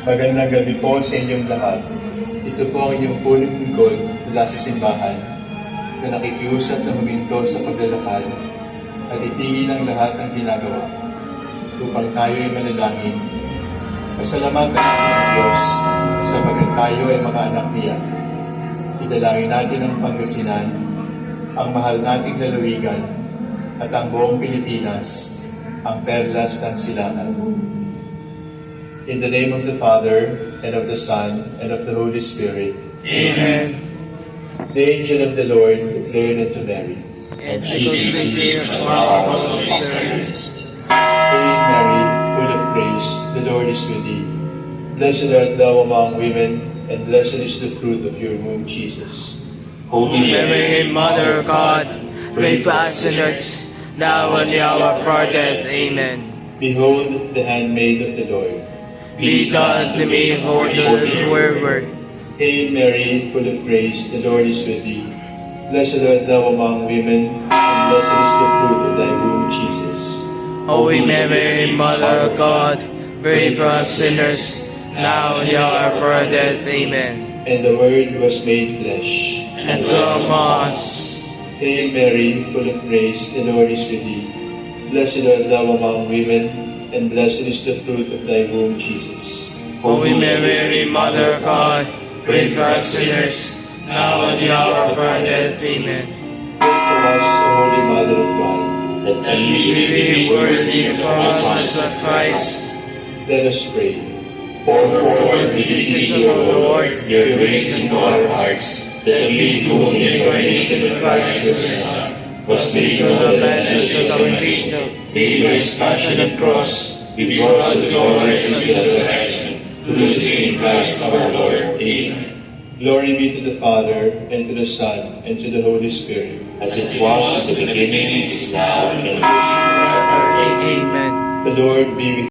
Magandang gabi po sa inyong lahat. Ito po ang inyong punong lingkod mula sa simbahan na nakikiusap na huminto sa paglalakad at itigil ang lahat ng ginagawa upang tayo ay manalangin. Pasalamatan natin ang Diyos sapagkat tayo ay mga anak niya. Idalangin natin ang Pangasinan, ang mahal nating lalawigan, at ang buong Pilipinas, ang perlas ng silangan. In the name of the Father, and of the Son, and of the Holy Spirit. Amen. The angel of the Lord declared unto Mary, And she conceived among all spirits. Hail Mary, full of grace, the Lord is with thee. Blessed art thou among women, and blessed is the fruit of your womb, Jesus. Holy Mary, Mother of God, pray for us sinners, now and the hour of our death. Amen. Behold the handmaid of the Lord. Be done unto me according to your word. Hail Mary, full of grace, the Lord is with thee. Blessed art thou among women, and blessed is the fruit of thy womb, Jesus. Holy Mary, Mother of God, pray for us sinners, now and the hour of our death. Amen. And the Word was made flesh, And dwelt among us. Hail Mary, full of grace, the Lord is with thee. Blessed art thou among women, and blessed is the fruit of thy womb, Jesus. Holy Mary, Mother of God, pray for us sinners, now and the hour of our death. Amen. Pray for us, O Holy Mother of God. That we may be worthy of the promises of Christ. Let us pray. Pour forth The this Jesus seed, of the Lord, your grace into our hearts, that we who in the incarnation of Christ your Son was made through the known message of the faith, Angel, made by his passion and cross, be brought to glory and resurrection, through the same Christ our Lord. Amen. Glory be to the Father, and to the Son, and to the Holy Spirit. As it was in the beginning, is now, and will be forever. Amen. The Lord be with